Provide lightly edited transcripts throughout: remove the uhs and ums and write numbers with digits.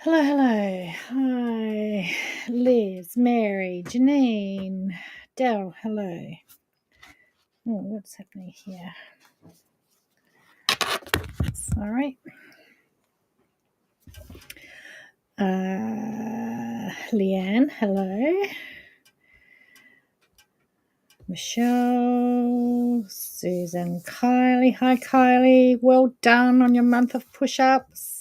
Hello, hello. Hi, Liz, Mary, Janine, Dell, hello. Oh, what's happening here? Sorry. Leanne, hello. Michelle, Susan, Kylie. Hi, Kylie. Well done on your month of push-ups.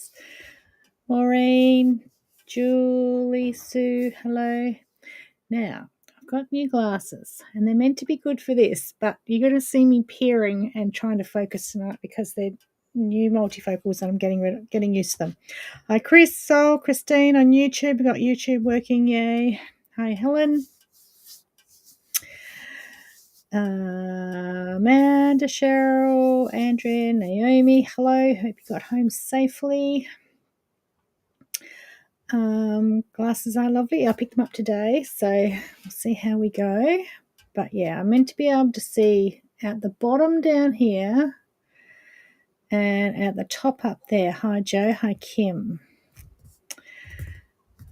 Maureen, Julie, Sue, hello. Now, I've got new glasses, and they're meant to be good for this, but you're going to see me peering and trying to focus tonight because they're new multifocals and I'm getting used to them. Hi, Chris, Sol, Christine on YouTube. We've got YouTube working, yay. Hi, Helen. Amanda, Cheryl, Andrea, Naomi, hello. Hope you got home safely. Glasses are lovely. I picked them up today, so we'll see how we go. But yeah, I'm meant to be able to see at the bottom down here and at the top up there. Hi, Joe. Hi, Kim.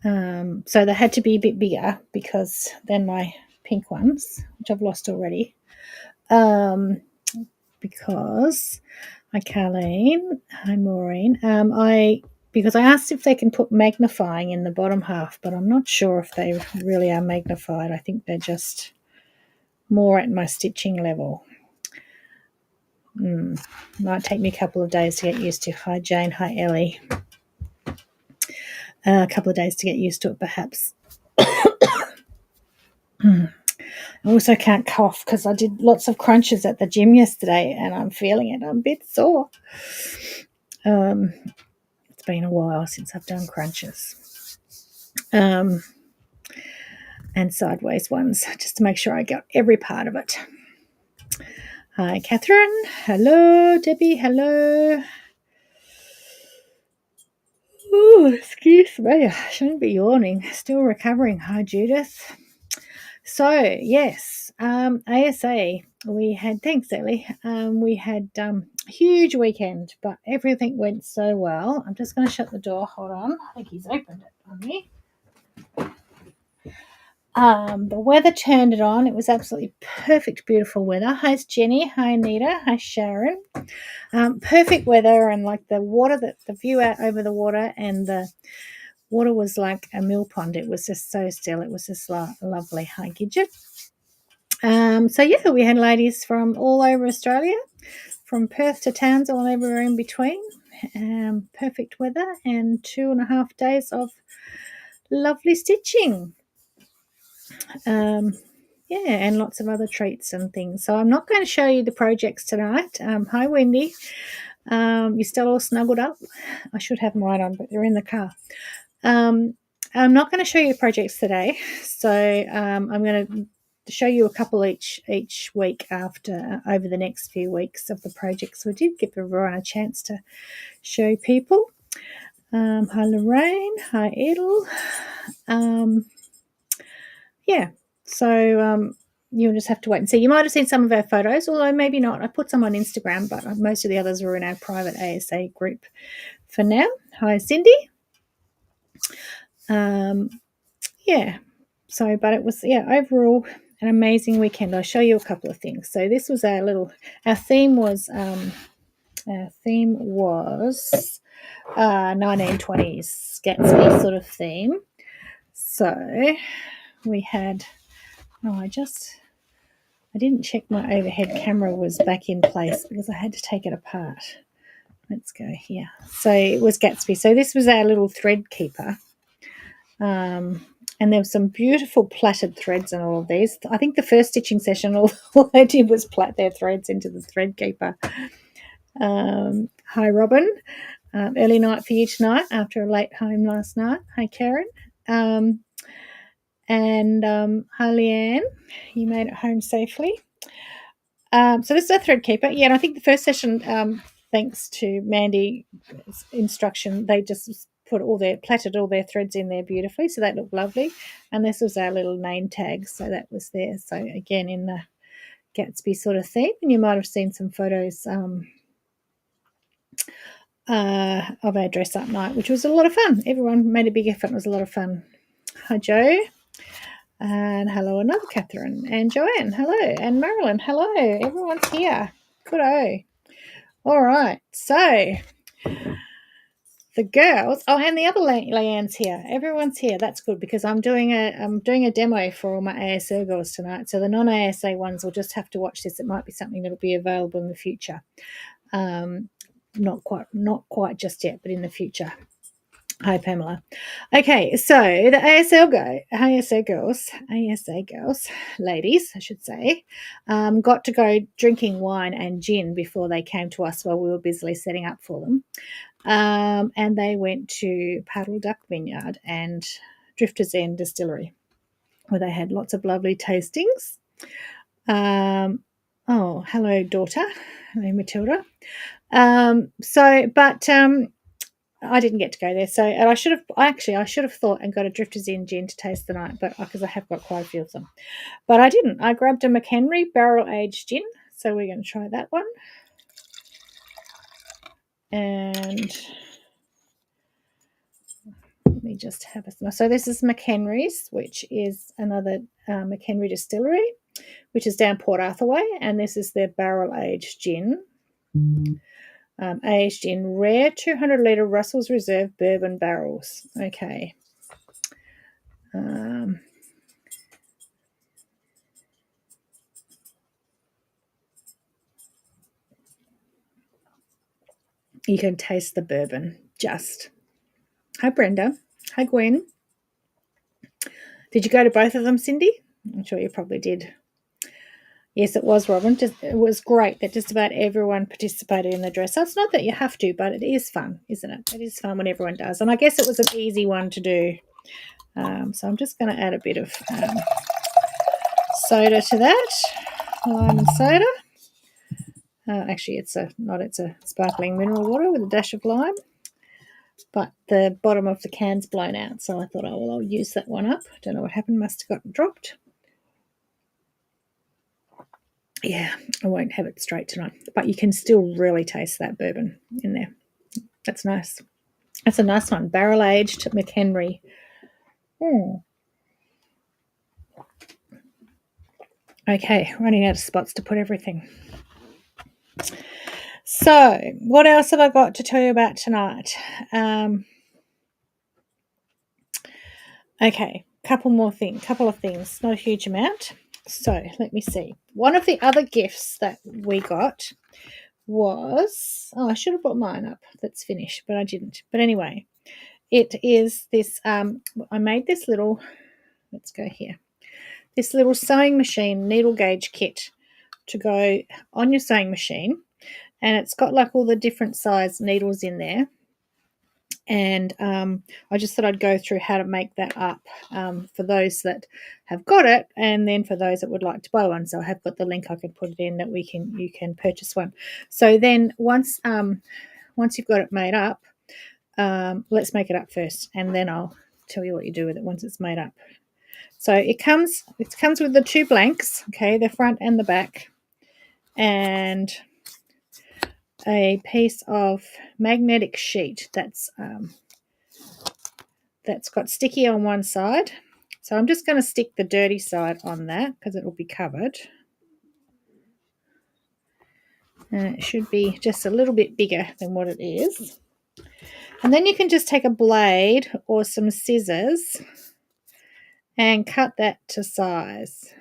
So they had to be a bit bigger because than my pink ones, which I've lost already. Because hi, Carleen. Hi, Maureen. Because I asked if they can put magnifying in the bottom half, but I'm not sure if they really are magnified. I think they're just more at my stitching level. Might take me a couple of days to get used to. Hi, Jane. Hi, Ellie. A couple of days to get used to it, perhaps. I also can't cough because I did lots of crunches at the gym yesterday and I'm feeling it. I'm a bit sore. It's been a while since I've done crunches. And sideways ones, just to make sure I got every part of it. Hi, Catherine. Hello, Debbie. Hello. Oh, excuse me. I shouldn't be yawning. Still recovering. Hi, Judith. So, yes, ASA, we had, thanks, Ellie. We had a huge weekend, but everything went so well. I'm just going to shut the door. Hold on. I think he's opened it on me. The weather turned it on. It was absolutely perfect, beautiful weather. Hi, Jenny. Hi, Anita. Hi, Sharon. Perfect weather, and like the water, the view out over the water, and the water was like a mill pond. It was just so still. It was just lovely. Hi, Gidget. So yeah, we had ladies from all over Australia, from Perth to Townsville and everywhere in between. Perfect weather and 2.5 days of lovely stitching. Yeah, and lots of other treats and things. So I'm not going to show you the projects tonight. Hi, Wendy. You're still all snuggled up? I should have mine on, but they're in the car. I'm not going to show you the projects today. So I'm going to show you a couple each week after over the next few weeks of the projects. We did give everyone a chance to show people. Hi, Lorraine. Hi, Edel. Yeah, so you'll just have to wait and see. You might have seen some of our photos, although maybe not. I put some on Instagram, but most of the others were in our private ASA group for now. Hi, Cindy. Yeah, so, but it was, overall an amazing weekend. I'll show you a couple of things. So this was our theme was 1920s Gatsby sort of theme. So we had, I didn't check my overhead camera was back in place because I had to take it apart. Let's go here. So it was Gatsby. So this was our little thread keeper. And there were some beautiful plaited threads in all of these. I think the first stitching session, all I did was plait their threads into the thread keeper. Hi, Robin. Early night for you tonight after a late home last night. Hi, Karen. And hi, Leanne. You made it home safely. So this is a thread keeper. Yeah, and I think the first session, thanks to Mandy's instruction, they just plaited all their threads in there beautifully, so that looked lovely. And this was our little name tag, so that was there. So again, in the Gatsby sort of theme, and you might have seen some photos of our dress up night, which was a lot of fun. Everyone made a big effort. It was a lot of fun. Hi, Joe. And hello, another Catherine. And Joanne, hello. And Marilyn, hello. Everyone's here. Good-o. All right. So the girls, and the other Leanne's here. Everyone's here. That's good because I'm doing a demo for all my ASL girls tonight. So the non-ASA ones will just have to watch this. It might be something that'll be available in the future. Not quite just yet, but in the future. Hi, Pamela. Okay, so the ASA girls, ladies, I should say, got to go drinking wine and gin before they came to us while we were busily setting up for them. And they went to Paddle Duck Vineyard and Drifter's End Distillery, where they had lots of lovely tastings. Oh, hello, daughter. Hello, Matilda. I didn't get to go there. So, and I should have thought and got a Drifter's Inn gin to taste tonight, but because I have got quite a few of them, but I didn't. I grabbed a McHenry barrel aged gin, so we're going to try that one. And let me just have a. So this is McHenry's, which is another McHenry distillery, which is down Port Arthur Way, and this is their barrel aged gin. Aged in rare 200-litre Russell's Reserve bourbon barrels. Okay. You can taste the bourbon just. Hi, Brenda. Hi, Gwen. Did you go to both of them, Cindy? I'm sure you probably did. Yes, it was, Robin. It was great that just about everyone participated in the dress. It's not that you have to, but it is fun, isn't it? It is fun when everyone does. And I guess it was an easy one to do. So I'm just going to add a bit of soda to that. Lime and soda. Actually, it's a sparkling mineral water with a dash of lime. But the bottom of the can's blown out, so I thought, I'll use that one up. Don't know what happened. Must have gotten dropped. Yeah, I won't have it straight tonight. But you can still really taste that bourbon in there. That's nice. That's a nice one. Barrel-aged McHenry. Okay, running out of spots to put everything. So, what else have I got to tell you about tonight? Okay, couple of things, not a huge amount. So, let me see. One of the other gifts that we got was, I should have brought mine up. That's finished, but I didn't. But anyway, it is this, I made this little, let's go here, this little sewing machine needle gauge kit to go on your sewing machine. And it's got like all the different size needles in there. And I just thought I'd go through how to make that up for those that have got it, and then for those that would like to buy one. So I have got the link. I can put it in that you can purchase one. So then once you've got it made up, let's make it up first, and then I'll tell you what you do with it once it's made up. So it comes with the two blanks, okay, the front and the back, and a piece of magnetic sheet that's got sticky on one side. So I'm just going to stick the dirty side on that because it will be covered. And it should be just a little bit bigger than what it is. And then you can just take a blade or some scissors and cut that to size.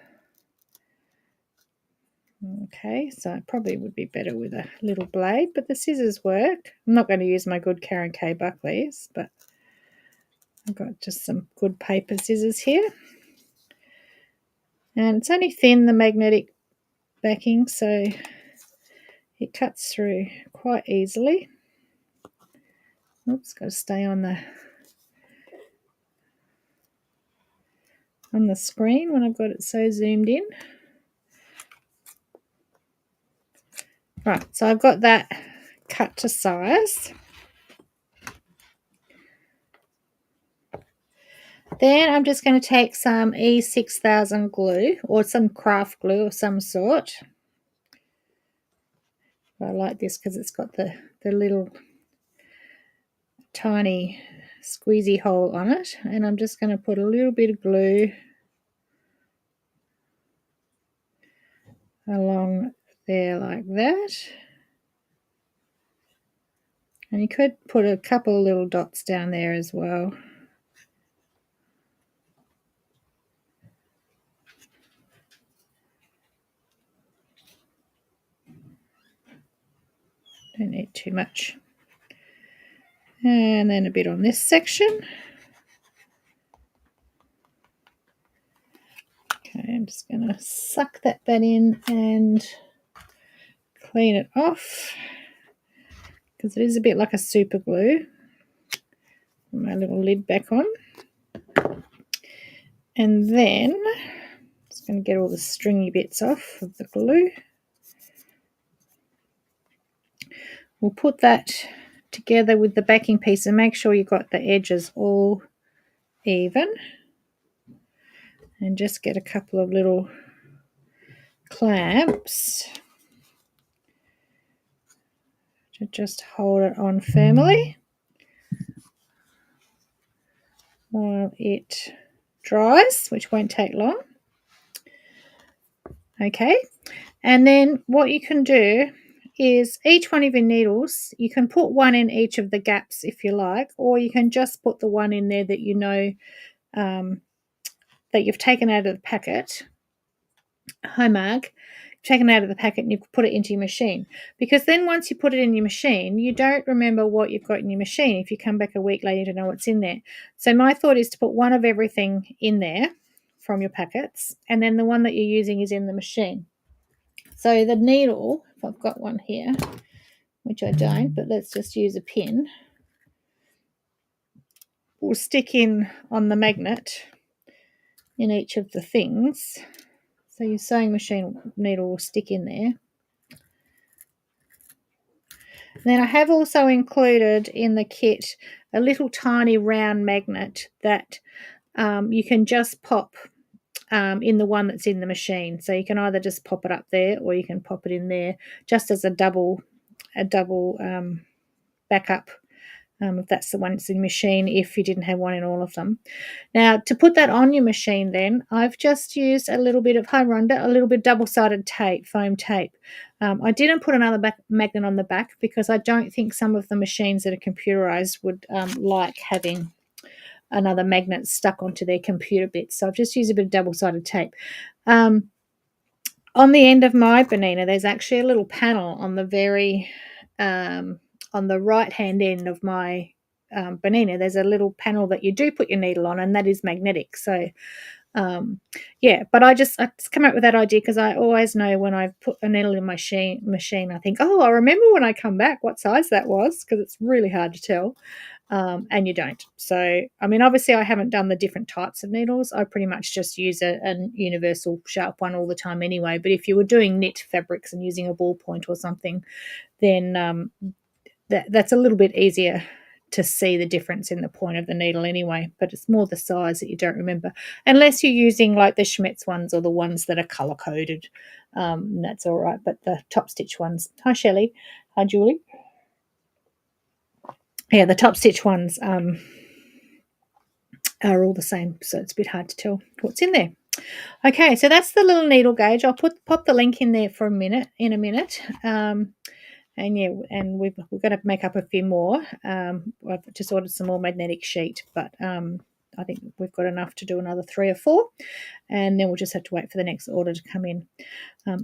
Okay, so it probably would be better with a little blade, but the scissors work. I'm not going to use my good Karen K. Buckley's, but I've got just some good paper scissors here. And it's only thin, the magnetic backing, so it cuts through quite easily. Oops, got to stay on the screen when I've got it so zoomed in. Right, so I've got that cut to size. Then I'm just going to take some E6000 glue or some craft glue of some sort. I like this because it's got the little tiny squeezy hole on it, and I'm just going to put a little bit of glue along there like that. And you could put a couple of little dots down there as well. Don't need too much. And then a bit on this section. Okay, I'm just going to suck that in and clean it off, because it is a bit like a super glue. Put my little lid back on. And then I'm just going to get all the stringy bits off of the glue. We'll put that together with the backing piece and make sure you've got the edges all even. And just get a couple of little clamps to just hold it on firmly while it dries, which won't take long. Okay, and then what you can do is each one of your needles, you can put one in each of the gaps if you like, or you can just put the one in there that you know that you've taken out of the packet. Hi Marg. Taken out of the packet and you put it into your machine, because then once you put it in your machine, you don't remember what you've got in your machine if you come back a week later to know what's in there. So my thought is to put one of everything in there from your packets, and then the one that you're using is in the machine. So the needle, if I've got one here, which I don't, but let's just use a pin, will stick in on the magnet in each of the things. So your sewing machine needle will stick in there. Then I have also included in the kit a little tiny round magnet that you can just pop in the one that's in the machine. So you can either just pop it up there, or you can pop it in there just as a double backup, if that's the one that's in the machine, if you didn't have one in all of them. Now, to put that on your machine then, I've just used a little bit of, hi Rhonda, a little bit double-sided tape, foam tape. I didn't put another magnet on the back because I don't think some of the machines that are computerized would like having another magnet stuck onto their computer bits. So I've just used a bit of double-sided tape. On the end of my banana, there's actually a little panel on the very on the right-hand end of my banana. There's a little panel that you do put your needle on, and that is magnetic. So yeah, but I just come up with that idea because I always know when I put a needle in my machine, I think, oh, I remember when I come back what size that was, because it's really hard to tell. And you don't. So, I mean, obviously I haven't done the different types of needles. I pretty much just use a universal sharp one all the time anyway. But if you were doing knit fabrics and using a ballpoint or something, then that's a little bit easier to see the difference in the point of the needle anyway. But it's more the size that you don't remember, unless you're using like the Schmetz ones or the ones that are color coded. That's all right. But the top stitch ones, hi Shelley, hi Julie. Yeah, the top stitch ones are all the same, so it's a bit hard to tell what's in there. Okay, so that's the little needle gauge. I'll pop the link in there for a minute. And yeah, and we've got to make up a few more. I've just ordered some more magnetic sheet, but I think we've got enough to do another 3 or 4, and then we'll just have to wait for the next order to come in.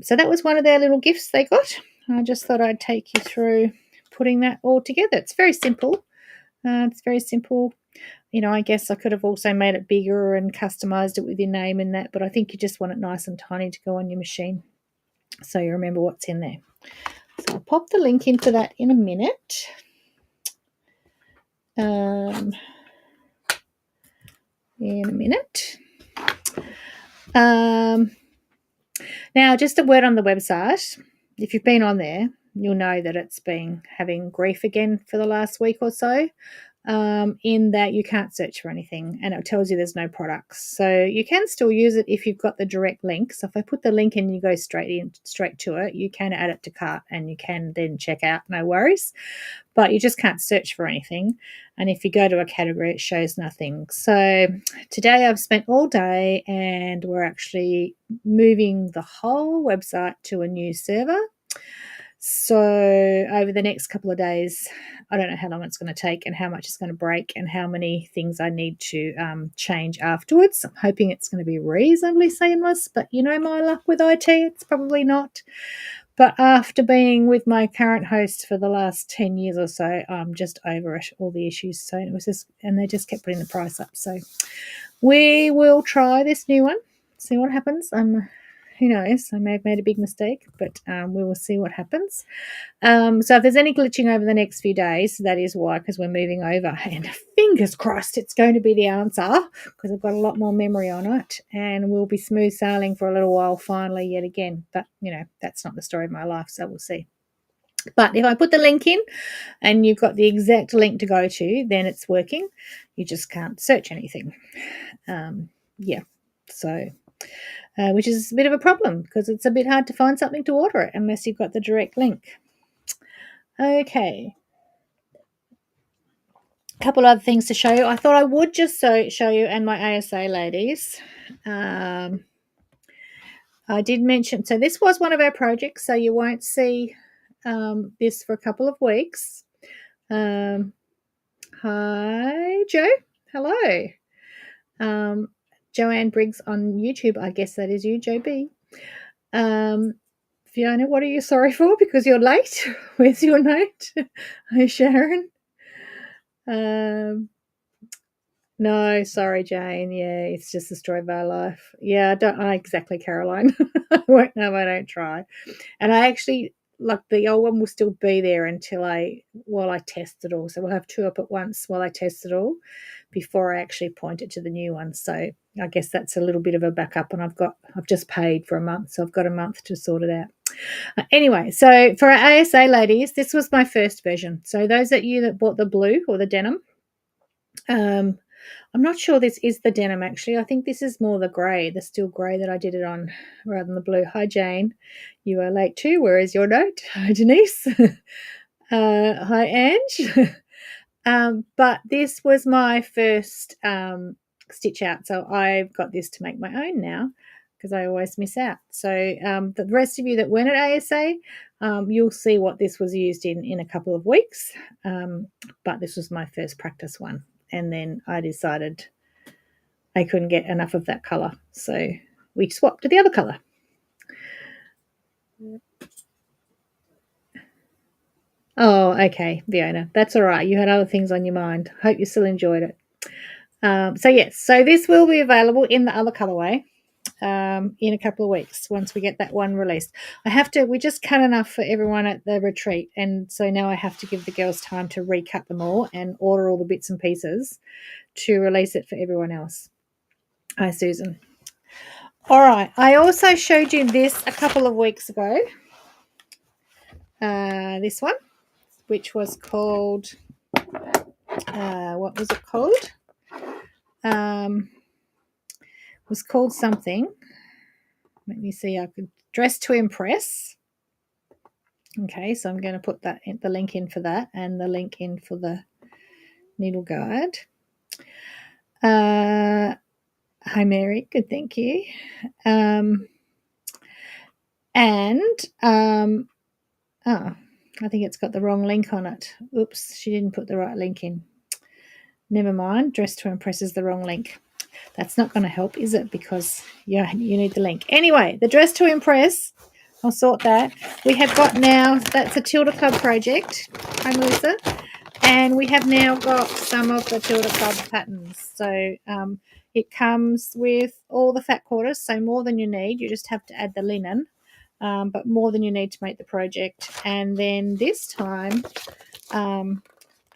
So that was one of their little gifts they got. I just thought I'd take you through putting that all together. It's very simple. You know, I guess I could have also made it bigger and customized it with your name and that, but I think you just want it nice and tiny to go on your machine so you remember what's in there. So I'll pop the link into that in a minute. Now, just a word on the website. If you've been on there, you'll know that it's been having grief again for the last week or so. in that you can't search for anything, and it tells you there's no products. So you can still use it if you've got the direct link. So if I put the link in, you go straight to it. You can add it to cart and you can then check out, no worries. But you just can't search for anything. And if you go to a category, it shows nothing. So today I've spent all day, and we're actually moving the whole website to a new server. So over the next couple of days, I don't know how long it's going to take and how much it's going to break and how many things I need to change afterwards. I'm hoping it's going to be reasonably seamless, but you know my luck with IT, it's probably not. But after being with my current host for the last 10 years or so, I'm just over it, all the issues. So it was just, and they just kept putting the price up. So we will try this new one, see what happens. Who knows? I may have made a big mistake, but we will see what happens. So if there's any glitching over the next few days, that is why, because we're moving over. And fingers crossed it's going to be the answer, because I've got a lot more memory on it, and we'll be smooth sailing for a little while finally yet again. But, you know, that's not the story of my life, so we'll see. But if I put the link in and you've got the exact link to go to, then it's working. You just can't search anything. So... which is a bit of a problem because it's a bit hard to find something to order it unless you've got the direct link. Okay. A couple other things to show you. I thought I would just show you and my ASA ladies. I did mention, so this was one of our projects, so you won't see this for a couple of weeks. Hi, Joe. Hello. Joanne Briggs on YouTube. I guess that is you, Joe B. Fiona, what are you sorry for? Because you're late? Where's your note? Hi, Sharon. No, sorry, Jane. Yeah, it's just the story of our life. Yeah, exactly, Caroline. I won't know if I don't try. And I actually, like, the old one will still be there while I test it all. So we'll have two up at once while I test it all before I actually point it to the new one. So I guess that's a little bit of a backup, and I've just paid for a month, so I've got a month to sort it out. Anyway, so for our ASA ladies, this was my first version. So those of you that bought the blue or the denim, I'm not sure this is the denim actually. I think this is more the grey, the steel grey that I did it on rather than the blue. Hi, Jane. You are late too. Where is your note? Hi, Denise. Hi, Ange. But this was my first stitch out, so I've got this to make my own now because I always miss out. So the rest of you that went at ASA, you'll see what this was used in a couple of weeks, but this was my first practice one, and then I decided I couldn't get enough of that colour, so we swapped to the other colour. Oh, okay, Fiona. That's all right. You had other things on your mind. Hope you still enjoyed it. So this will be available in the other colourway in a couple of weeks once we get that one released. We just cut enough for everyone at the retreat, and so now I have to give the girls time to recut them all and order all the bits and pieces to release it for everyone else. Hi, Susan. All right. I also showed you this a couple of weeks ago. This one, which was called, what was it called? Was called something. Let me see. I could dress to impress. Okay, so I'm going to put the link in for that and the link in for the needle guide. Hi, Mary. Good, thank you. I think it's got the wrong link on it. Oops, she didn't put the right link in. Never mind. Dress to impress is the wrong link. That's not going to help, is it? Because you need the link. Anyway, the dress to impress, I'll sort that. We have got now, that's a Tilda Club project. Hi, Melissa. And we have now got some of the Tilda Club patterns. So it comes with all the fat quarters, so more than you need. You just have to add the linen, but more than you need to make the project. And then this time,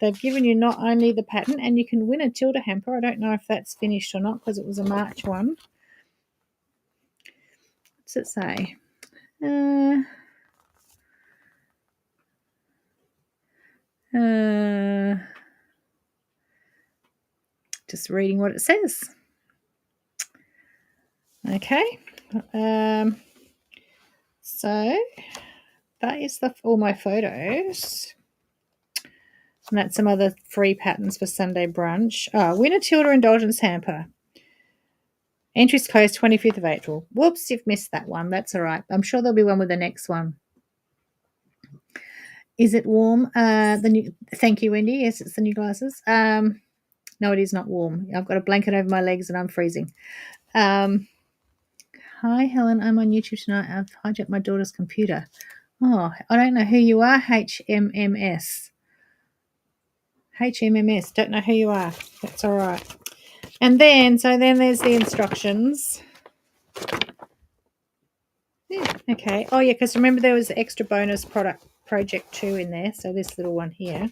they've given you not only the pattern, and you can win a Tilda hamper. I don't know if that's finished or not because it was a March one. What's it say? Just reading what it says. Okay. So that is all my photos. And that's some other free patterns for Sunday brunch. Oh, Winner Tilda Indulgence Hamper. Entries closed 25th of April. Whoops, you've missed that one. That's all right. I'm sure there'll be one with the next one. Is it warm? Thank you, Wendy. Yes, it's the new glasses. No, it is not warm. I've got a blanket over my legs and I'm freezing. Hi, Helen. I'm on YouTube tonight. I've hijacked my daughter's computer. Oh, I don't know who you are. HMMS. HMMS. Don't know who you are. That's all right. And then there's the instructions. Yeah, okay. Oh, yeah, because remember there was the extra bonus project 2 in there. So this little one here.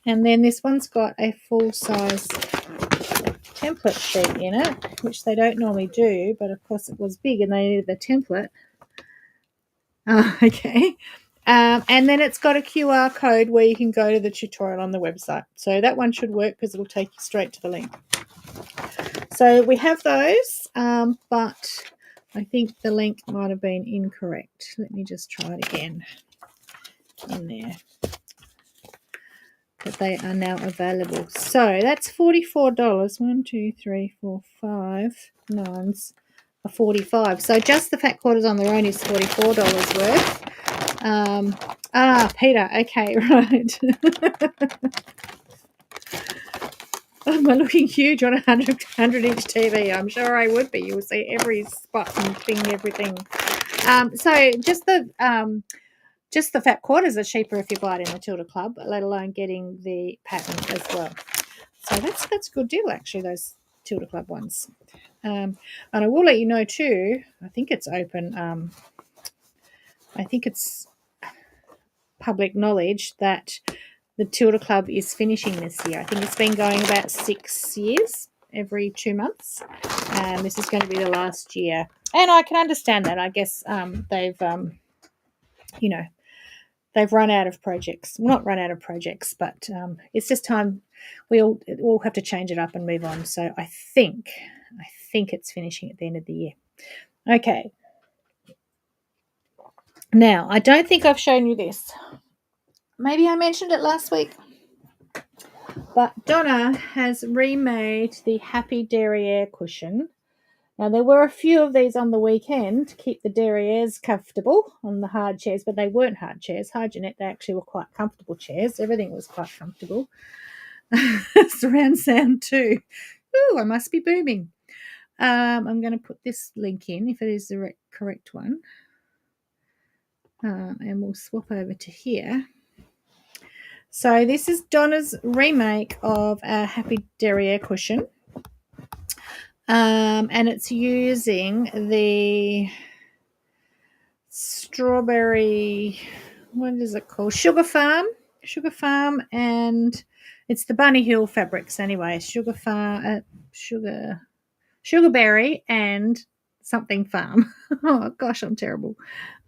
And then this one's got a full-size template sheet in it, which they don't normally do, but of course it was big and they needed the template. Okay. And then it's got a QR code where you can go to the tutorial on the website. So that one should work because it'll take you straight to the link. So we have those, but I think the link might have been incorrect. Let me just try it again in there. But they are now available. So that's $44. 1, 2, 3, 4, 5 nines are 45. So just the fat quarters on their own is $44 worth. Peter. Okay, right. Am I looking huge on a 100-inch TV? I'm sure I would be. You'll see every spot and thing, everything. So just the fat quarters are cheaper if you buy it in the Tilda Club, let alone getting the pattern as well. So that's a good deal, actually, those Tilda Club ones. And I will let you know too, I think it's open. I think it's public knowledge that the Tilda Club is finishing this year. I think it's been going about 6 years, every 2 months. This is going to be the last year. And I can understand that. I guess they've run out of projects. Well, not run out of projects, but it's just time. We'll have to change it up and move on. So I think it's finishing at the end of the year. Okay. Now, I don't think I've shown you this. Maybe I mentioned it last week. But Donna has remade the Happy Derriere cushion. Now, there were a few of these on the weekend to keep the derrieres comfortable on the hard chairs, but they weren't hard chairs. Hi, Jeanette, they actually were quite comfortable chairs. Everything was quite comfortable. Surround sound too. Ooh, I must be booming. I'm going to put this link in if it is the correct one. And we'll swap over to here. So this is Donna's remake of a Happy Derriere cushion. And it's using the strawberry, what is it called? Sugar Farm, and it's the Bunny Hill fabrics anyway. Sugarberry and something farm. Oh gosh, I'm terrible.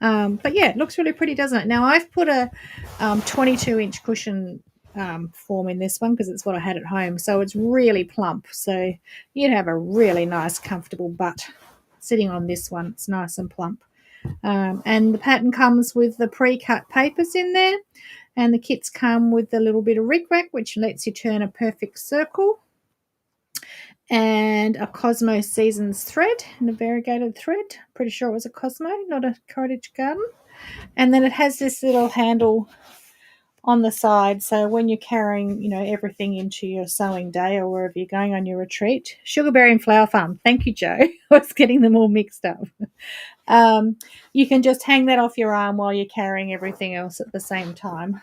But yeah, it looks really pretty, doesn't it? Now I've put a 22-inch cushion form in this one because it's what I had at home, so it's really plump, so you'd have a really nice comfortable butt sitting on this one. It's nice and plump, and the pattern comes with the pre-cut papers in there, and the kits come with a little bit of rickrack which lets you turn a perfect circle, and a Cosmo Seasons thread and a variegated thread. Pretty sure it was a Cosmo, not a Cottage Garden. And then it has this little handle on the side, so when you're carrying, everything into your sewing day or wherever you're going on your retreat. Sugarberry and Flower Farm. Thank you, Joe. I was getting them all mixed up. You can just hang that off your arm while you're carrying everything else at the same time.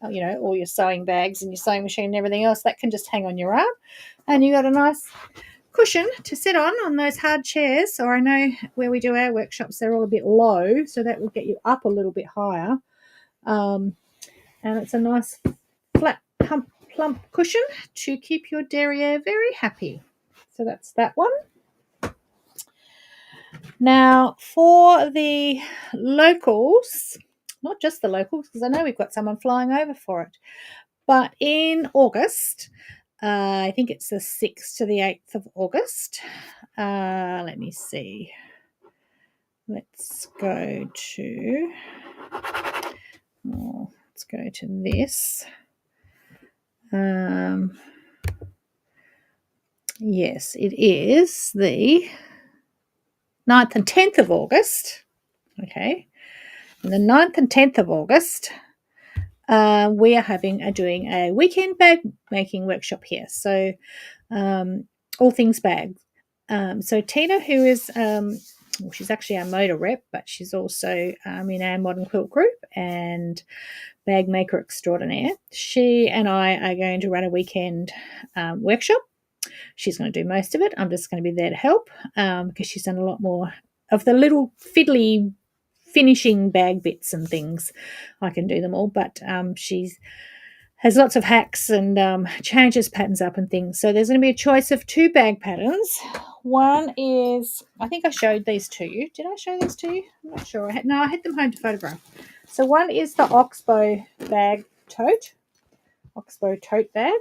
All your sewing bags and your sewing machine and everything else, that can just hang on your arm. And you got a nice cushion to sit on those hard chairs. So I know where we do our workshops, they're all a bit low, so that will get you up a little bit higher. And it's a nice flat, plump cushion to keep your derriere very happy. So that's that one. Now, for the locals, not just the locals, because I know we've got someone flying over for it, but in August, I think it's the 6th to the 8th of August. Let me see. Let's go to this. Yes, it is the 9th and 10th of August. Okay. And the 9th and 10th of August, we are doing a weekend bag making workshop here. So all things bags. So Tina, who is, she's actually our motor rep, but she's also in our modern quilt group and bag maker extraordinaire. She and I are going to run a weekend workshop. She's going to do most of it. I'm just going to be there to help because she's done a lot more of the little fiddly finishing bag bits and things. I can do them all, but she's has lots of hacks and changes patterns up and things. So there's going to be a choice of 2 bag patterns. One is, I think I showed these to you. Did I show these to you? I'm not sure. I had them home to photograph. So one is the Oxbow tote bag.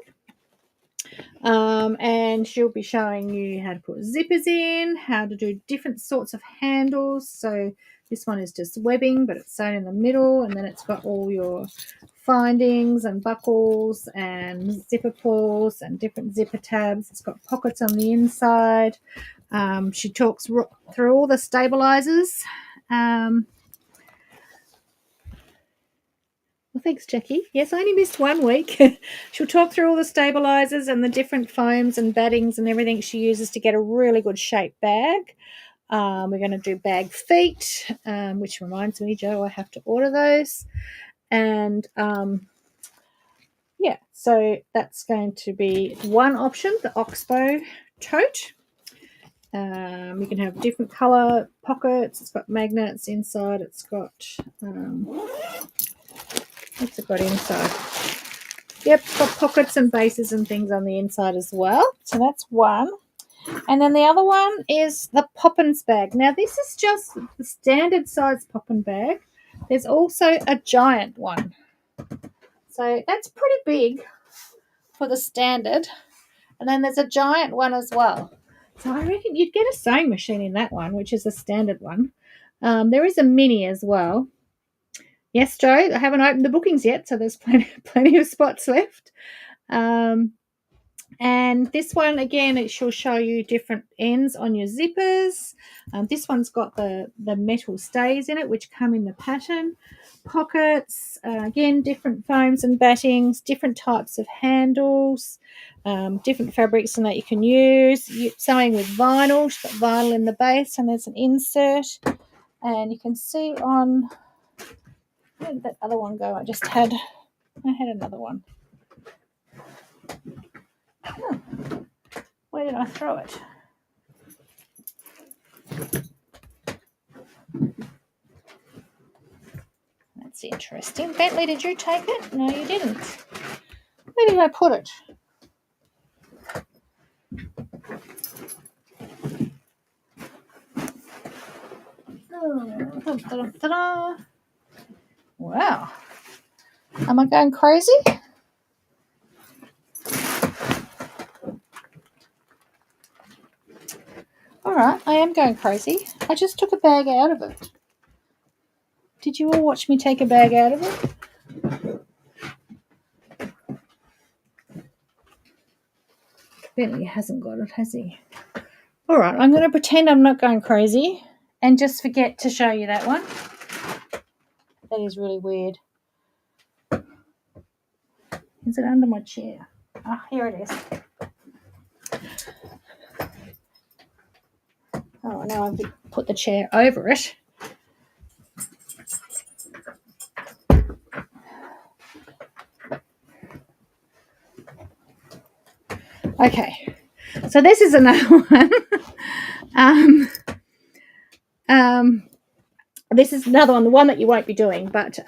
And she'll be showing you how to put zippers in, how to do different sorts of handles. So this one is just webbing, but it's sewn in the middle, and then it's got all your findings and buckles and zipper pulls and different zipper tabs. It's got pockets on the inside. She talks through all the stabilizers. Well, thanks, Jackie. Yes, I only missed 1 week. She'll talk through all the stabilizers and the different foams and battings and everything she uses to get a really good shaped bag. We're going to do bag feet, which reminds me, Joe, I have to order those. And so that's going to be one option, the Oxbow tote. You can have different colour pockets. It's got magnets inside. It's got what's it got inside? Yep, it's got pockets and bases and things on the inside as well. So that's one. And then the other one is the Poppins bag. Now, this is just the standard size Poppin bag. There's also a giant one. So that's pretty big for the standard. And then there's a giant one as well. So I reckon you'd get a sewing machine in that one, which is a standard one. There is a mini as well. Yes, Joe, I haven't opened the bookings yet, so there's plenty of spots left. And this one, again, she'll show you different ends on your zippers. This one's got the metal stays in it, which come in the pattern. Pockets, again, different foams and battings, different types of handles, different fabrics and that you can use. Sewing with vinyl. She's got vinyl in the base, and there's an insert. And you can see on, where did that other one go? I had another one. Oh, where did I throw it? That's interesting. Bentley, did you take it? No, you didn't. Where did I put it? Oh, da-da-da-da. Wow. Am I going crazy? All right, I am going crazy. I just took a bag out of it. Did you all watch me take a bag out of it? Bentley hasn't got it, has he? All right, I'm going to pretend I'm not going crazy and just forget to show you that one. That is really weird. Is it under my chair? Ah, here it is. Oh, now I've put the chair over it. Okay, so this is another one. This is another one, the one that you won't be doing, but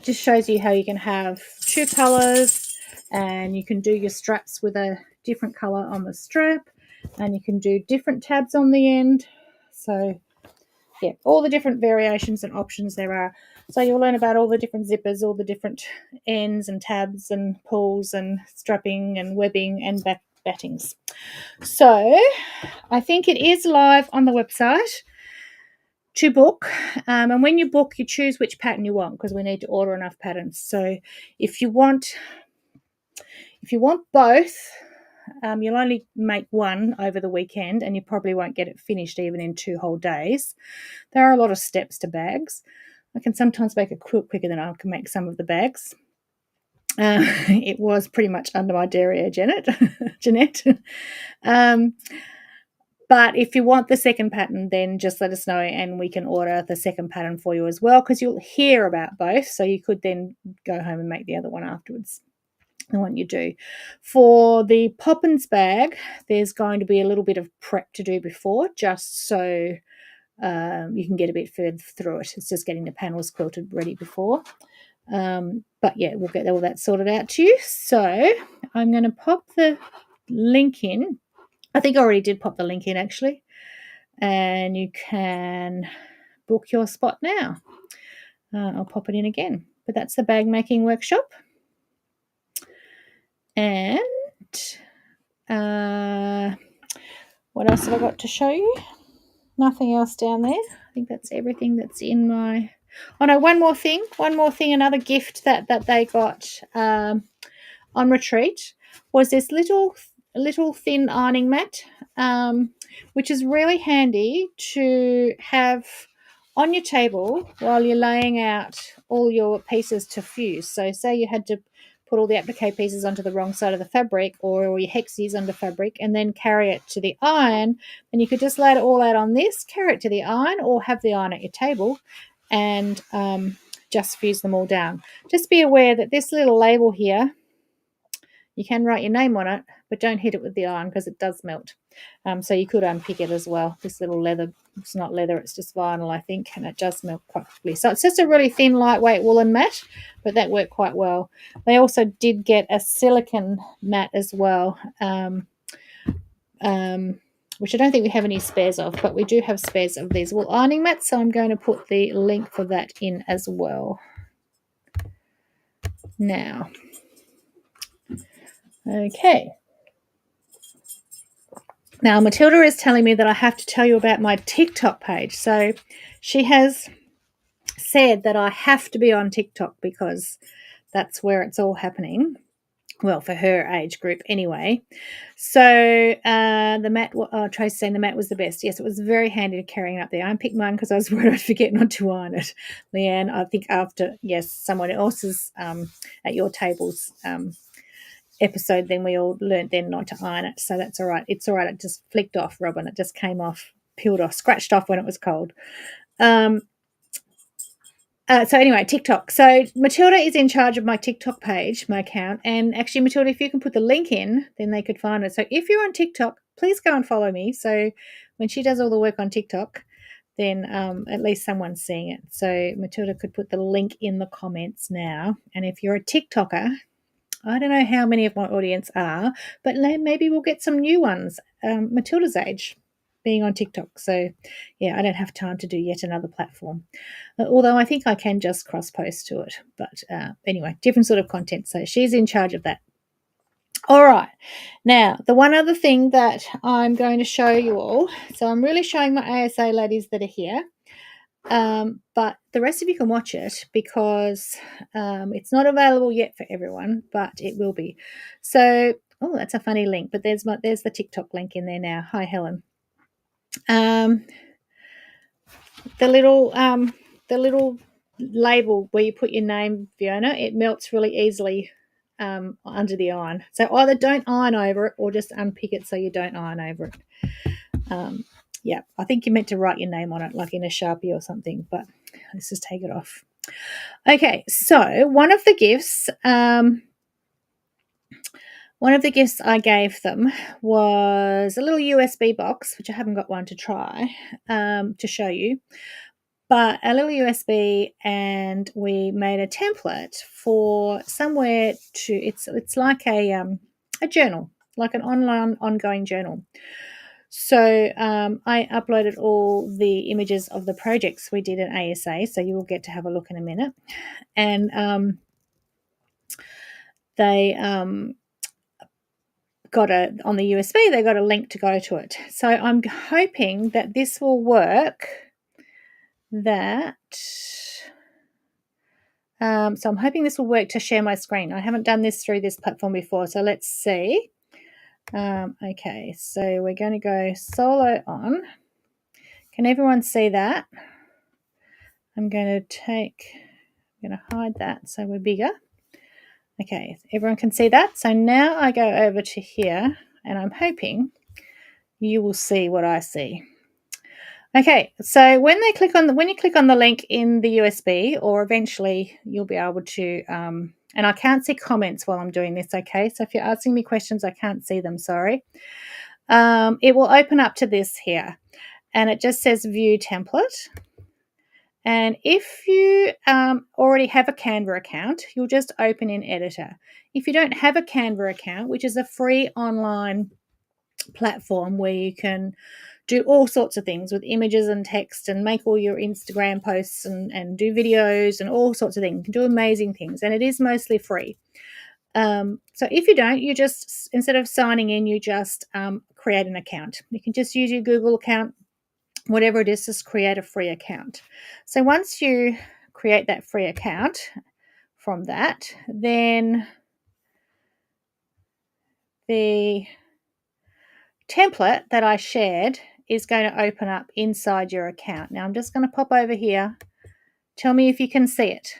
just shows you how you can have 2 colours, and you can do your straps with a different colour on the strap, and you can do different tabs on the end. So, yeah, all the different variations and options there are. So you'll learn about all the different zippers, all the different ends and tabs and pulls and strapping and webbing and battings. So I think it is live on the website to book, and when you book, you choose which pattern you want, because we need to order enough patterns. So if you want both, you'll only make one over the weekend, and you probably won't get it finished even in 2 whole days. There are a lot of steps to bags. I can sometimes make a quilt quicker than I can make some of the bags. It was pretty much under my derriere, Jeanette. But if you want the second pattern, then just let us know and we can order the second pattern for you as well, because you'll hear about both. So you could then go home and make the other one afterwards, the one you do. For the Poppins bag, there's going to be a little bit of prep to do before, just so you can get a bit further through it. It's just getting the panels quilted ready before. But yeah, we'll get all that sorted out to you. So I'm going to pop the link in. I think I already did pop the link in, actually. And you can book your spot now. I'll pop it in again. But that's the bag making workshop. And what else have I got to show you? Nothing else down there. I think that's everything that's in my... Oh, no, one more thing. Another gift that they got on retreat was this little thin ironing mat, which is really handy to have on your table while you're laying out all your pieces to fuse. So say you had to put all the applique pieces onto the wrong side of the fabric, or all your hexes onto fabric, and then carry it to the iron, and you could just lay it all out on this, carry it to the iron, or have the iron at your table and just fuse them all down. Just be aware that this little label here, you can write your name on it, but don't hit it with the iron because it does melt. So you could unpick it as well. This little leather, it's not leather, it's just vinyl, I think, and it does melt quite quickly. So it's just a really thin, lightweight woolen mat, but that worked quite well. They also did get a silicone mat as well, which I don't think we have any spares of, but we do have spares of these wool ironing mats, so I'm going to put the link for that in as well. Now, okay. Now, Matilda is telling me that I have to tell you about my TikTok page. So she has said that I have to be on TikTok because that's where it's all happening. Well, for her age group anyway. So the mat, Tracy's saying the mat was the best. Yes, it was very handy carrying up there. I picked mine because I was worried I'd forget not to iron it. Leanne, I think after, yes, someone else's at your tables episode, then we all learned then not to iron it. So that's all right. It's all right. It just flicked off, Robin. It just came off, peeled off, scratched off when it was cold. So anyway, TikTok. So Matilda is in charge of my TikTok page, my account. And actually, Matilda, if you can put the link in, then they could find it. So if you're on TikTok, please go and follow me. So when she does all the work on TikTok, then at least someone's seeing it. So Matilda could put the link in the comments now. And if you're a TikToker, I don't know how many of my audience are, but maybe we'll get some new ones. Matilda's age, being on TikTok. So, yeah, I don't have time to do yet another platform. Although I think I can just cross-post to it. But anyway, different sort of content. So she's in charge of that. All right. Now, the one other thing that I'm going to show you all. So I'm really showing my ASA ladies that are here. But the rest of you can watch it because it's not available yet for everyone, but it will be. So, oh, that's a funny link, but there's the TikTok link in there now. Hi, Helen. The little label where you put your name, Fiona, it melts really easily under the iron. So either don't iron over it or just unpick it so you don't iron over it. Yeah, I think you're meant to write your name on it, like in a Sharpie or something, but let's just take it off. Okay, so one of the gifts I gave them was a little USB box, which I haven't got one to try to show you, but a little USB, and we made a template for somewhere it's like a journal, like an online ongoing journal. So I uploaded all the images of the projects we did at ASA, so you will get to have a look in a minute. And they got on the USB, they got a link to go to it. So I'm hoping that this will work. So I'm hoping this will work to share my screen. I haven't done this through this platform before, so let's see. Okay, so we're going to go solo on. Can everyone see that? I'm going to hide that so we're bigger. Okay, everyone can see that. So now I go over to here, and I'm hoping you will see what I see. Okay, so when you click on the link in the USB, or eventually you'll be able to, and I can't see comments while I'm doing this. Okay, so if you're asking me questions, I can't see them. Sorry. It will open up to this here, and it just says View Template. And if you already have a Canva account, you'll just open in Editor. If you don't have a Canva account, which is a free online platform where you can do all sorts of things with images and text and make all your Instagram posts and do videos and all sorts of things. You can do amazing things, and it is mostly free. So if you don't, you just, instead of signing in, you just create an account. You can just use your Google account, whatever it is, just create a free account. So once you create that free account from that, then the template that I shared is going to open up inside your account. Now I'm just going to pop over here. Tell me if you can see it.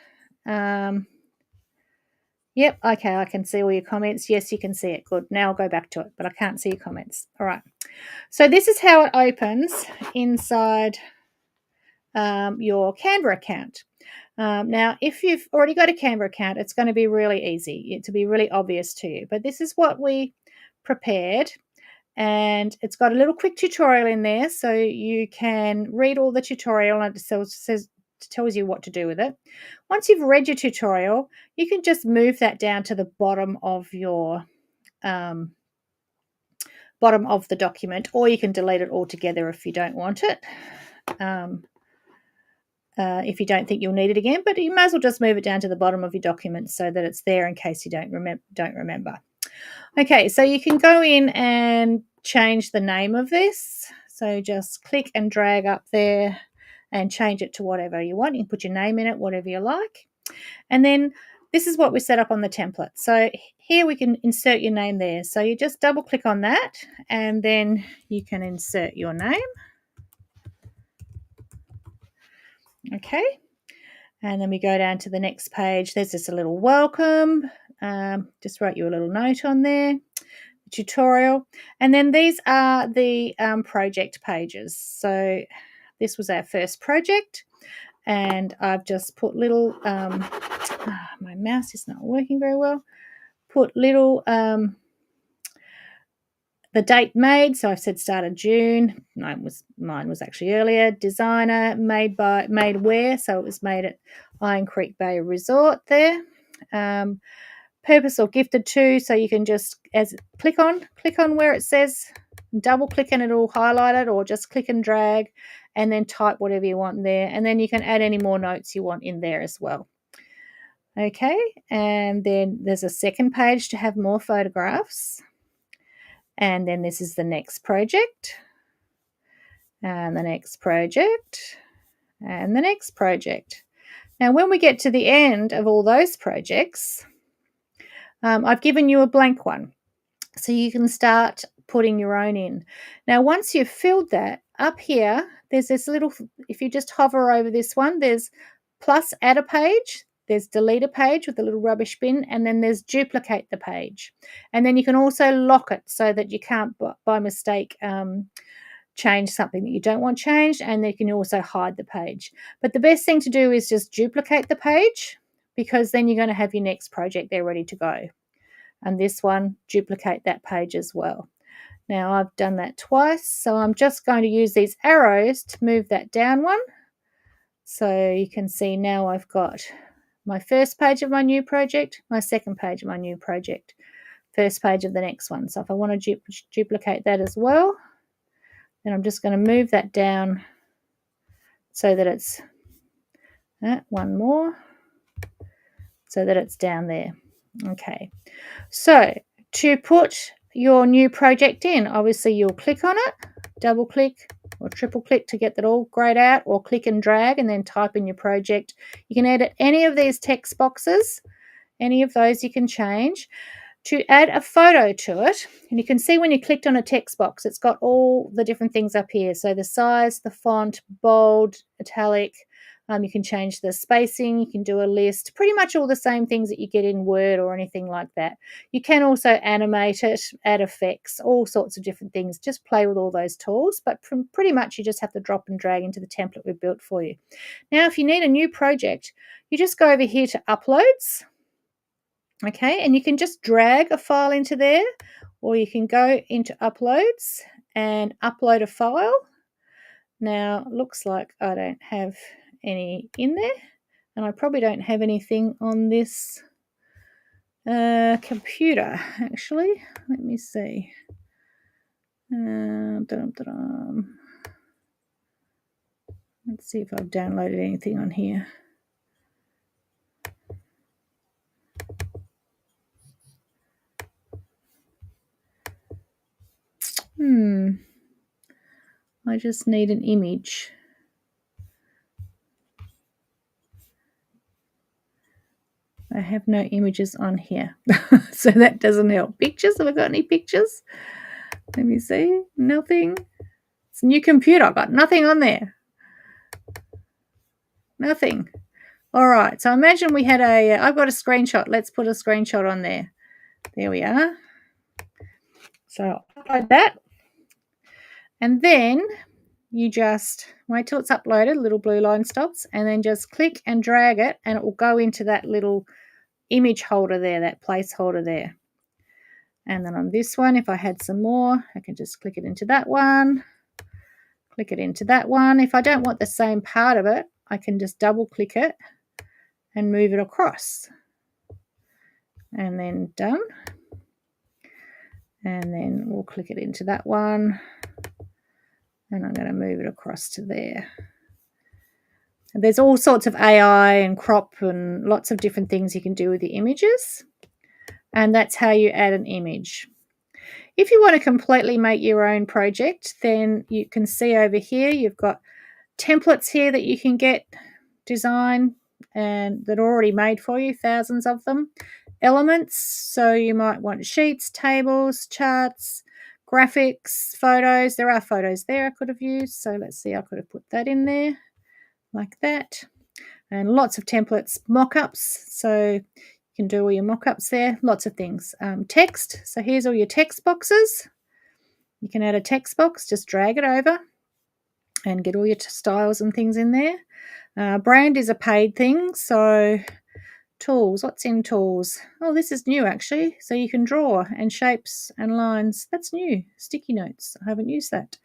Yep, okay, I can see all your comments. Yes, you can see it. Good. Now I'll go back to it, but I can't see your comments. All right. So this is how it opens inside your Canva account. Now, if you've already got a Canva account, it's going to be really easy. It'll be really obvious to you. But this is what we prepared. And it's got a little quick tutorial in there, so you can read all the tutorial, and it tells you what to do with it. Once you've read your tutorial, you can just move that down to the bottom of your bottom of the document, or you can delete it altogether if you don't want it. If you don't think you'll need it again, but you might as well just move it down to the bottom of your document so that it's there in case you don't remember. Okay, so you can go in and change the name of this. So just click and drag up there and change it to whatever you want. You can put your name in it, whatever you like. And then this is what we set up on the template. So here we can insert your name there. So you just double click on that, and then you can insert your name. Okay. And then we go down to the next page. There's just a little welcome. Just write you a little note on there. Tutorial. And then these are the project pages. So this was our first project. And I've just put little, my mouse is not working very well. Put little, the date made. So I've said start of June. Mine was actually earlier. Designer, made where. So it was made at Iron Creek Bay Resort there. Purpose or gifted to. So you can just click on where it says, double click and it'll highlight it, or just click and drag and then type whatever you want there. And then you can add any more notes you want in there as well. Okay, and then there's a second page to have more photographs. And then this is the next project, and the next project, and the next project. Now, when we get to the end of all those projects, I've given you a blank one, so you can start putting your own in. Now, once you've filled that, up here, there's this little, if you just hover over this one, there's plus add a page. There's delete a page with a little rubbish bin, and then there's duplicate the page. And then you can also lock it so that you can't, by mistake, change something that you don't want changed, and then you can also hide the page. But the best thing to do is just duplicate the page, because then you're going to have your next project there ready to go. And this one, duplicate that page as well. Now I've done that twice, so I'm just going to use these arrows to move that down one. So you can see now I've got my first page of my new project, my second page of my new project, first page of the next one. So if I want to duplicate that as well, Then I'm just going to move that down so that it's one more, so that it's down there. Okay, so to put your new project in, obviously you'll click on it, double click or triple click to get that all grayed out, or click and drag and then type in your project. You can edit any of these text boxes, any of those you can change. To add a photo to it, and you can see when you clicked on a text box, it's got all the different things up here. So the size, the font, bold, italic. You can change the spacing, you can do a list, pretty much all the same things that you get in Word or anything like that. You can also animate it, add effects, all sorts of different things. Just play with all those tools, but pretty much you just have to drop and drag into the template we've built for you. Now, if you need a new project, you just go over here to Uploads. Okay, and you can just drag a file into there, or you can go into Uploads and upload a file. Now, it looks like I don't have any in there, and I probably don't have anything on this computer, actually. Let me see. Let's see if I've downloaded anything on here. I just need an image. I have no images on here, so that doesn't help. Pictures? Have I got any pictures? Let me see. Nothing. It's a new computer. I've got nothing on there. Nothing. All right. So imagine we had I've got a screenshot. Let's put a screenshot on there. There we are. So I'll upload that. And then you just wait till it's uploaded, little blue line stops, and then just click and drag it, and it will go into that little image holder there, that placeholder there. And then on this one, if I had some more, I can just click it into that one, click it into that one. If I don't want the same part of it, I can just double click it and move it across. And then done. And then we'll click it into that one. And I'm going to move it across to there. And there's all sorts of AI and crop and lots of different things you can do with the images. And that's how you add an image. If you want to completely make your own project, then you can see over here, you've got templates here that you can get design and that are already made for you, thousands of them. Elements, so you might want sheets, tables, charts, graphics, photos. There are photos there I could have used. So let's see, I could have put that in there like that. And lots of templates, mock-ups. So you can do all your mock-ups there, lots of things. Text, so here's all your text boxes. You can add a text box, just drag it over and get all your styles and things in there. Brand is a paid thing, so tools, what's in tools? Oh, this is new actually. So you can draw and shapes and lines. That's new. Sticky notes. I haven't used that.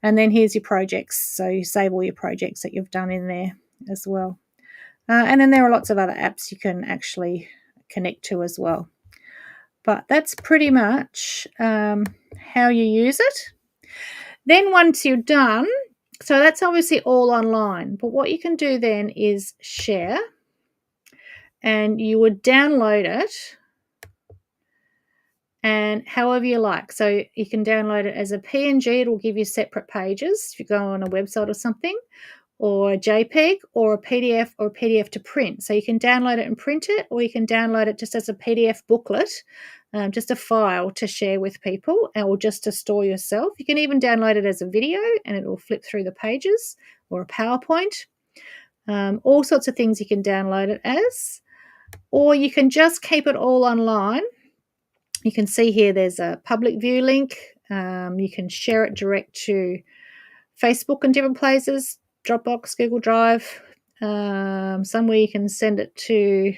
And then here's your projects. So you save all your projects that you've done in there as well. And then there are lots of other apps you can actually connect to as well. But that's pretty much how you use it. Then once you're done, so that's obviously all online. But what you can do then is share. And you would download it and however you like. So you can download it as a PNG. It will give you separate pages if you go on a website or something, or a JPEG or a PDF to print. So you can download it and print it, or you can download it just as a PDF booklet, just a file to share with people or just to store yourself. You can even download it as a video and it will flip through the pages, or a PowerPoint. All sorts of things you can download it as. Or you can just keep it all online. You can see here there's a public view link. You can share it direct to Facebook and different places, Dropbox, Google Drive. Somewhere you can send it to,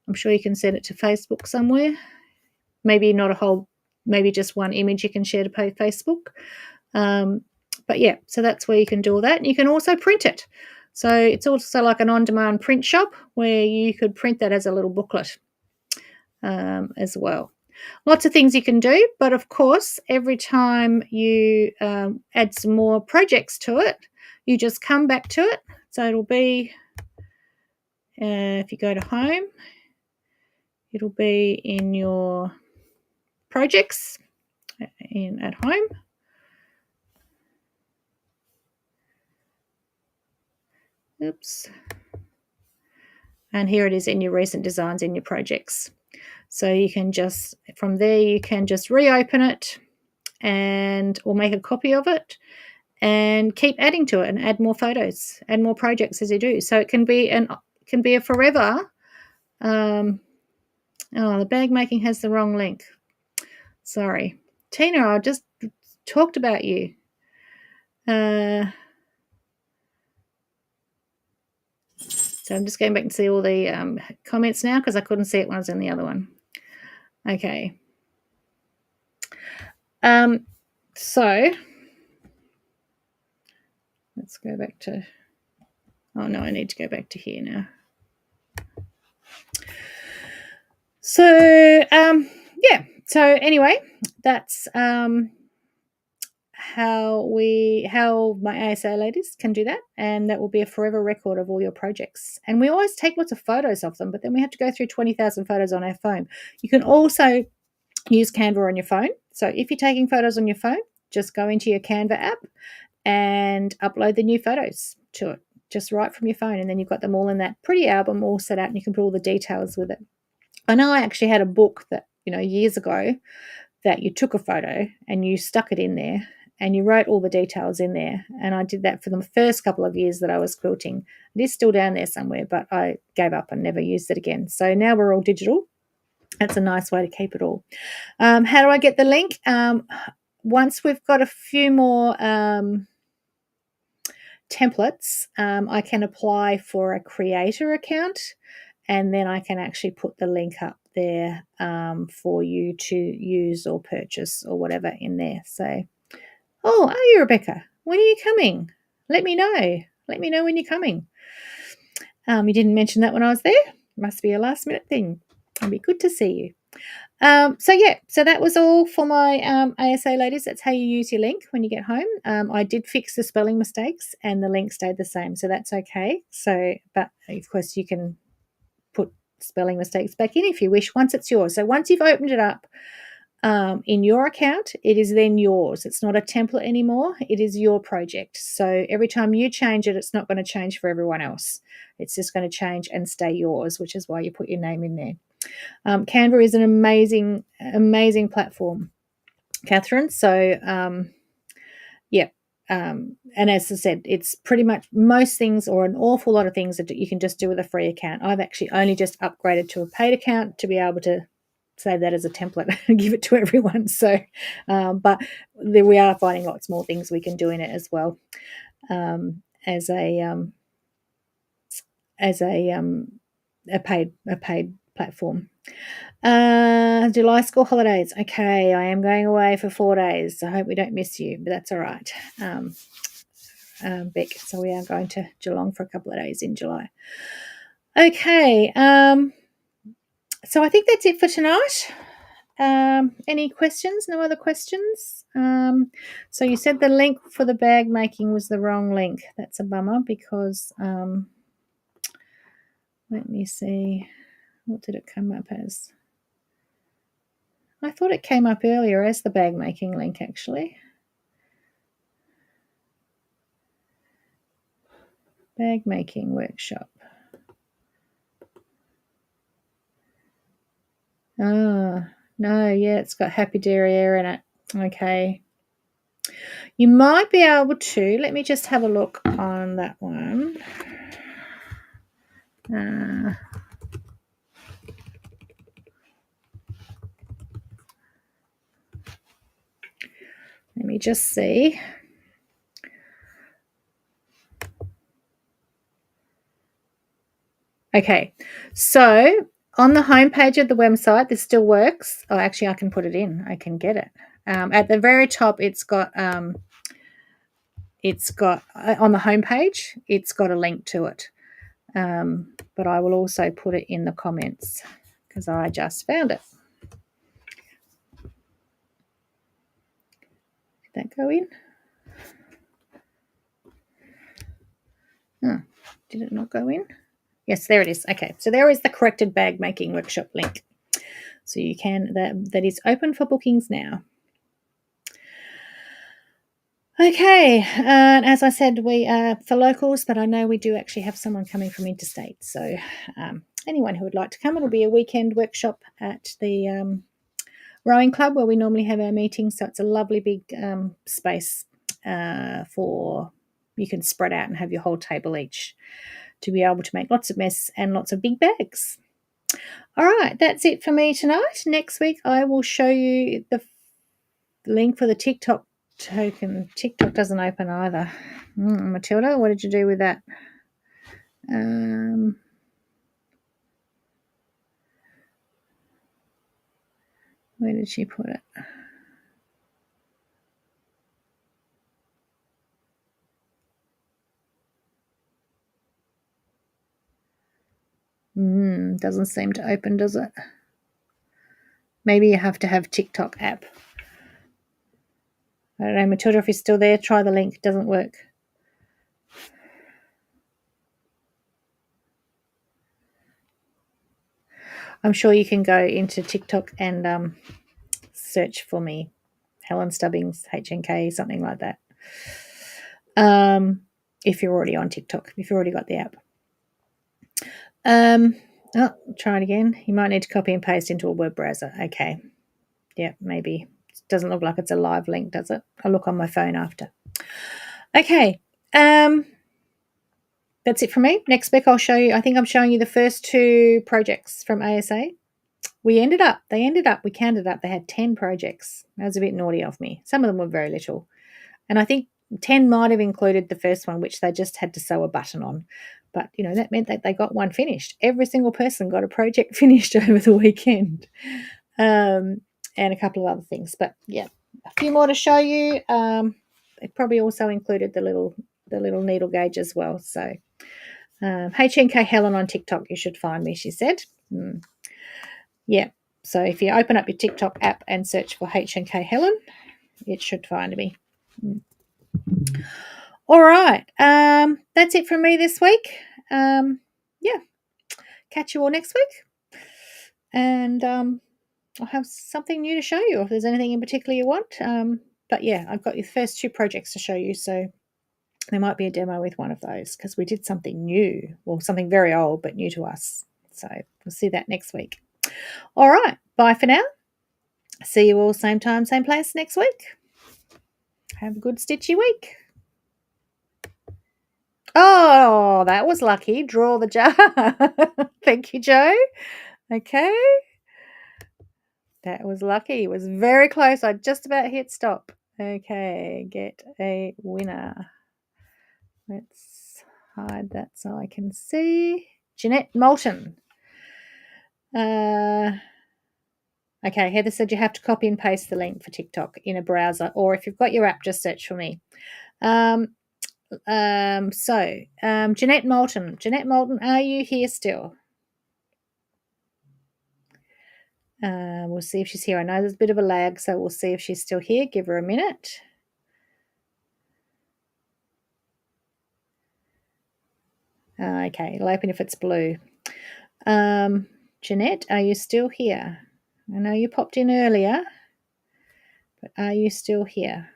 I'm sure you can send it to Facebook somewhere. Maybe not a whole, maybe just one image you can share to Facebook. But yeah, so that's where you can do all that. And you can also print it. So it's also like an on-demand print shop where you could print that as a little booklet as well. lots of things you can do, but of course, every time you add some more projects to it, you just come back to it. So it'll be, if you go to home, it'll be in your projects at home. Oops. And here it is in your recent designs in your projects. So you can just, from there, you can just reopen it or make a copy of it and keep adding to it and add more photos and more projects as you do. So it can be a forever. The bag making has the wrong link. Sorry. Tina, I just talked about you. So I'm just going back and see all the comments now because I couldn't see it when I was in the other one. Okay. So let's go back to, oh no, I need to go back to here now. So, yeah. So anyway, that's how my ASA ladies can do that, and that will be a forever record of all your projects. And we always take lots of photos of them, but then we have to go through 20,000 photos on our phone. You can also use Canva on your phone. So if you're taking photos on your phone, just go into your Canva app and upload the new photos to it, just right from your phone, and then you've got them all in that pretty album all set out, and you can put all the details with it. I know I actually had a book that, years ago, that you took a photo and you stuck it in there and you wrote all the details in there. And I did that for the first couple of years that I was quilting. It is still down there somewhere, but I gave up and never used it again. So now we're all digital. That's a nice way to keep it all. How do I get the link? Once we've got a few more templates, I can apply for a creator account, and then I can actually put the link up there for you to use or purchase or whatever in there. So, are you, Rebecca? When are you coming? Let me know. Let me know when you're coming. You didn't mention that when I was there. Must be a last minute thing. It'll be good to see you. So that was all for my ASA ladies. That's how you use your link when you get home. I did fix the spelling mistakes and the link stayed the same, so that's okay. So, but of course you can put spelling mistakes back in if you wish once it's yours. So once you've opened it up in your account, it is then yours. It's not a template anymore. It is your project. So every time you change it, it's not going to change for everyone else. It's just going to change and stay yours, which is why you put your name in there. Canva is an amazing, amazing platform, Catherine. So, and as I said, it's pretty much most things or an awful lot of things that you can just do with a free account. I've actually only just upgraded to a paid account to be able to save that as a template and give it to everyone. So, but we are finding lots more things we can do in it as well as a paid platform. July school holidays. Okay, I am going away for 4 days. I hope we don't miss you, but that's all right. Beck. So we are going to Geelong for a couple of days in July. Okay. So I think that's it for tonight. Any questions? No other questions? So you said the link for the bag making was the wrong link. That's a bummer because let me see. What did it come up as? I thought it came up earlier as the bag making link, actually. Bag making workshop. Oh, no, yeah, it's got Happy Derriere in it. Okay. You might be able to, let me just have a look on that one. Let me just see. Okay, so on the homepage of the website, this still works. Oh, actually, I can put it in. I can get it. At the very top, it's got on the homepage, it's got a link to it. But I will also put it in the comments because I just found it. go in? Oh, did it not go in? Yes, there it is. Okay, so there is the corrected bag making workshop link. So you can, that is open for bookings now. Okay, and as I said, we are for locals, but I know we do actually have someone coming from interstate. So anyone who would like to come, it'll be a weekend workshop at the rowing club where we normally have our meetings. So it's a lovely big space for you can spread out and have your whole table each to be able to make lots of mess and lots of big bags. All right, that's it for me tonight. Next week, I will show you the link for the TikTok token. TikTok doesn't open either. Matilda, what did you do with that? Where did she put it? Doesn't seem to open, does it? Maybe you have to have TikTok app. I don't know, Matilda, if you're still there, try the link. It doesn't work. I'm sure you can go into TikTok and search for me, Helen Stubbings, HNK, something like that. If you're already on TikTok, if you've already got the app. Try it again. You might need to copy and paste into a web browser. Okay. Yeah, maybe. It doesn't look like it's a live link, does it? I'll look on my phone after. Okay. That's it from me. Next week I'll show you, I think I'm showing you the first 2 projects from ASA. We counted up, they had 10 projects. That was a bit naughty of me. Some of them were very little. And I think 10 might have included the first one, which they just had to sew a button on. But, that meant that they got one finished. Every single person got a project finished over the weekend. And a couple of other things. But, yeah, a few more to show you. It probably also included the little needle gauge as well. So, HNK Helen on TikTok, you should find me, she said. Yeah, so if you open up your TikTok app and search for HNK Helen, it should find me. All right, that's it from me this week. Yeah, catch you all next week. And I'll have something new to show you if there's anything in particular you want. But yeah, I've got your first 2 projects to show you, so there might be a demo with one of those because we did something new, well, something very old but new to us. So we'll see that next week. All right, bye for now. See you all same time, same place next week. Have a good stitchy week. Oh, that was lucky. Draw the jar. Thank you, Joe. Okay. That was lucky. It was very close. I just about hit stop. Okay, get a winner. Let's hide that so I can see. Jeanette Moulton. Okay, Heather said you have to copy and paste the link for TikTok in a browser, or if you've got your app, just search for me. Jeanette Moulton. Jeanette Moulton, are you here still? We'll see if she's here. I know there's a bit of a lag, so we'll see if she's still here. Give her a minute. Okay, it'll open if it's blue. Jeanette, are you still here? I know you popped in earlier, but are you still here?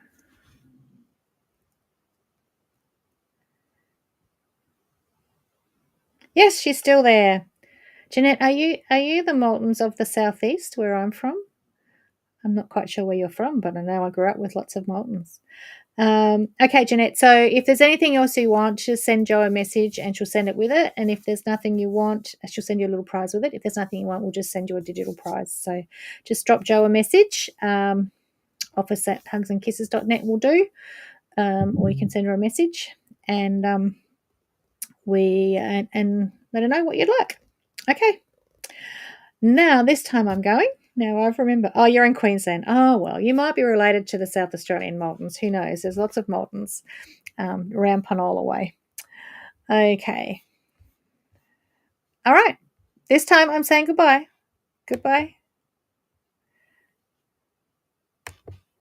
Yes, she's still there. Jeanette, are you the Moultons of the southeast where I'm from? I'm not quite sure where you're from, but I know I grew up with lots of Moultons. Okay, Jeanette, so if there's anything else you want, just send Jo a message and she'll send it with it. And if there's nothing you want, she'll send you a little prize with it. If there's nothing you want, we'll just send you a digital prize. So just drop Jo a message. office@hugsandkisses.net will do. Or you can send her a message and and let her know what you'd like. Okay. Now, this time I'm going. Now I've remembered. Oh, you're in Queensland. Oh, well, you might be related to the South Australian Moultons. Who knows? There's lots of Moultons around Panola way. Okay. All right. This time I'm saying goodbye. Goodbye.